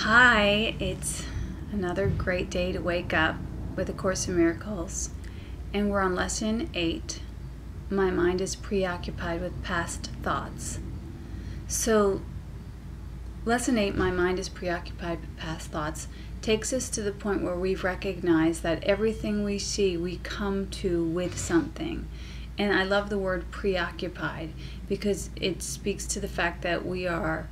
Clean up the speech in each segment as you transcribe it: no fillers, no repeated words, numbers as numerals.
Hi, it's another great day to wake up with A Course in Miracles, and we're on lesson 8. My mind is preoccupied with past thoughts. So, lesson 8, my mind is preoccupied with past thoughts, takes us to the point where we've recognized that everything we see, we come to with something. And I love the word preoccupied because it speaks to the fact that we are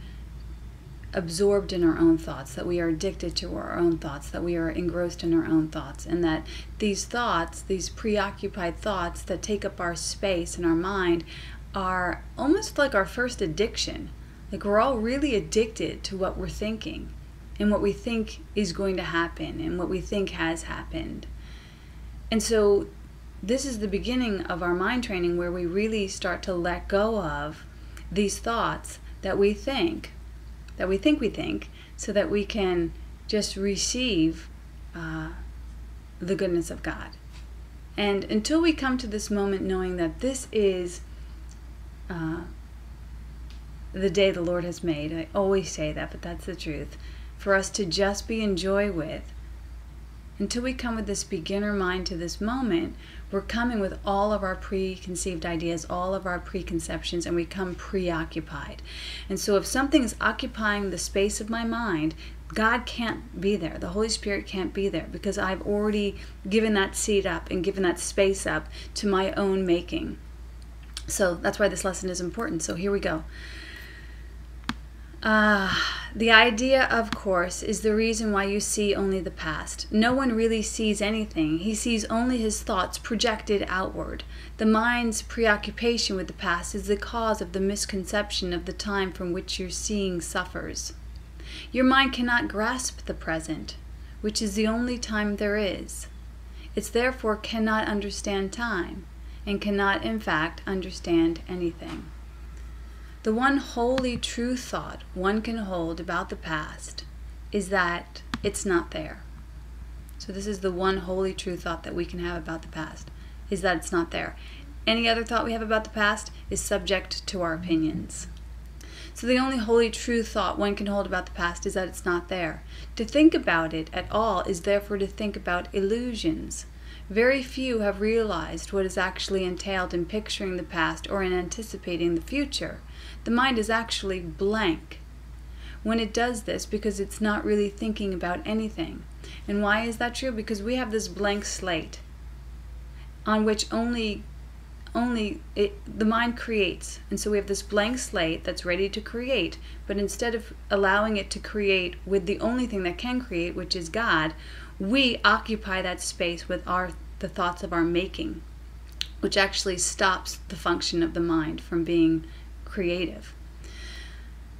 absorbed in our own thoughts, that we are addicted to our own thoughts, that we are engrossed in our own thoughts, and that these thoughts, these preoccupied thoughts that take up our space in our mind, are almost like our first addiction. Like we're all really addicted to what we're thinking and what we think is going to happen and what we think has happened. And so this is the beginning of our mind training, where we really start to let go of these thoughts that we think, so that we can just receive the goodness of God. And until we come to this moment knowing that this is the day the Lord has made, I always say that, but that's the truth, for us to just be in joy with, until we come with this beginner mind to this moment, we're coming with all of our preconceived ideas, all of our preconceptions, and we come preoccupied. And so if something is occupying the space of my mind, God can't be there. The Holy Spirit can't be there because I've already given that seat up and given that space up to my own making. So that's why this lesson is important. So here we go. The idea, of course, is the reason why you see only the past. No one really sees anything. He sees only his thoughts projected outward. The mind's preoccupation with the past is the cause of the misconception of the time from which your seeing suffers. Your mind cannot grasp the present, which is the only time there is. It therefore cannot understand time, and cannot, in fact, understand anything. The one wholly true thought one can hold about the past is that it's not there. So this is the one wholly true thought that we can have about the past, is that it's not there. Any other thought we have about the past is subject to our opinions. So the only wholly true thought one can hold about the past is that it's not there. To think about it at all is therefore to think about illusions. Very few have realized what is actually entailed in picturing the past or in anticipating the future. The mind is actually blank when it does this because it's not really thinking about anything. And why is that true? Because we have this blank slate on which only the mind creates. And so we have this blank slate that's ready to create, but instead of allowing it to create with the only thing that can create, which is God, we occupy that space with the thoughts of our making, which actually stops the function of the mind from being creative.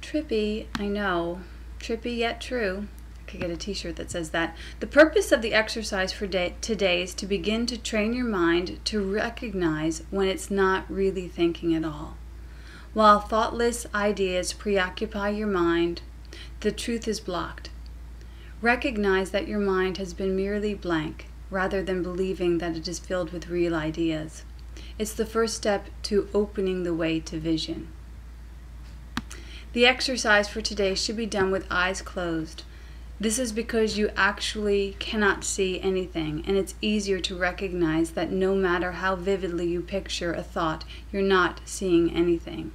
Trippy, I know. Trippy yet true. I could get a t-shirt that says that. The purpose of the exercise for today is to begin to train your mind to recognize when it's not really thinking at all. While thoughtless ideas preoccupy your mind, the truth is blocked. Recognize that your mind has been merely blank, rather than believing that it is filled with real ideas. It's the first step to opening the way to vision. The exercise for today should be done with eyes closed. This is because you actually cannot see anything, and it's easier to recognize that no matter how vividly you picture a thought, you're not seeing anything.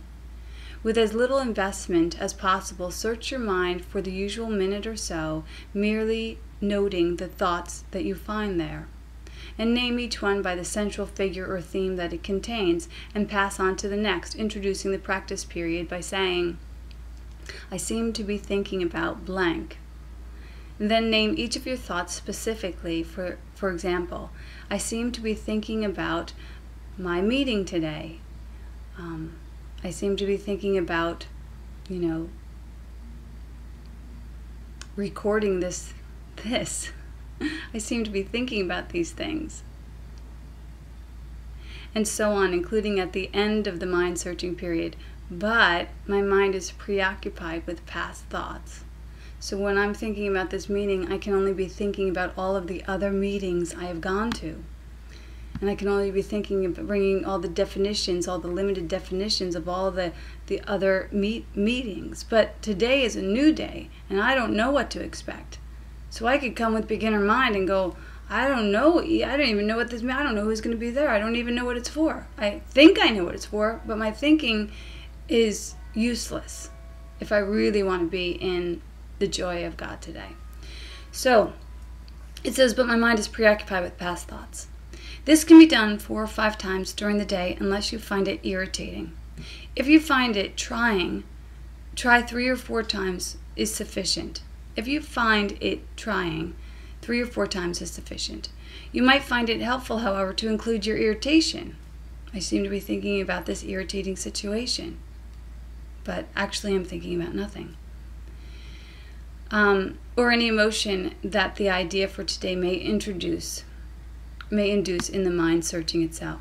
With as little investment as possible, search your mind for the usual minute or so, merely noting the thoughts that you find there. And name each one by the central figure or theme that it contains, and pass on to the next, introducing the practice period by saying, I seem to be thinking about blank. Then name each of your thoughts specifically. For example, I seem to be thinking about my meeting today. I seem to be thinking about, recording this. I seem to be thinking about these things. And so on, including at the end of the mind searching period. But my mind is preoccupied with past thoughts. So when I'm thinking about this meeting, I can only be thinking about all of the other meetings I have gone to. And I can only be thinking of bringing all the definitions, all the limited definitions of all the other meetings. But today is a new day, and I don't know what to expect. So I could come with beginner mind and go, I don't know. I don't even know what this means. I don't know who's going to be there. I don't even know what it's for. I think I know what it's for, but my thinking is useless if I really want to be in the joy of God today. So it says, but my mind is preoccupied with past thoughts. This can be done 4 or 5 times during the day unless you find it irritating. If you find it try 3 or 4 times is sufficient. If you find it trying 3 or 4 times is sufficient. You might find it helpful, however, to include your irritation. I seem to be thinking about this irritating situation, but actually I'm thinking about nothing. Or any emotion that the idea for today may induce in the mind searching itself.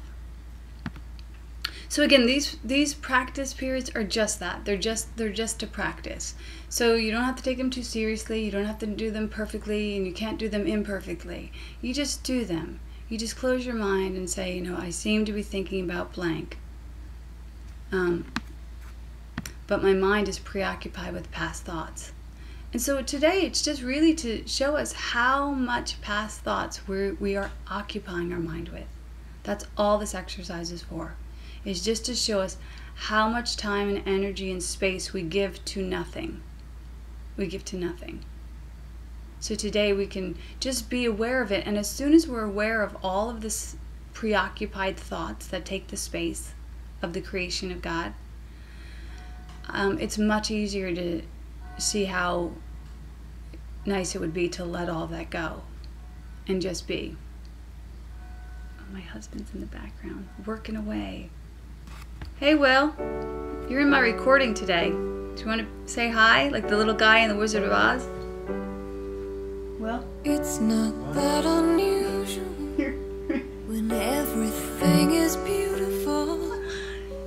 So again, these practice periods are just that. They're just to practice. So you don't have to take them too seriously. You don't have to do them perfectly, and you can't do them imperfectly. You just do them. You just close your mind and say, you know, I seem to be thinking about blank. But my mind is preoccupied with past thoughts. And so today it's just really to show us how much past thoughts we are occupying our mind with. That's all this exercise is for. It's just to show us how much time and energy and space we give to nothing. We give to nothing. So today we can just be aware of it, and as soon as we're aware of all of this preoccupied thoughts that take the space of the creation of God, it's much easier to see how nice it would be to let all that go and just be. Oh, my husband's in the background working away. Hey, Will, you're in my recording today. Do you want to say hi like the little guy in the Wizard of Oz? Well, it's not that unusual when everything is beautiful.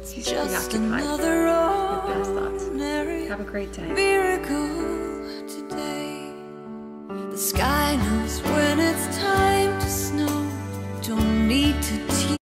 It's he's just preoccupied another with past thoughts. ordinary Have a great day. miracle.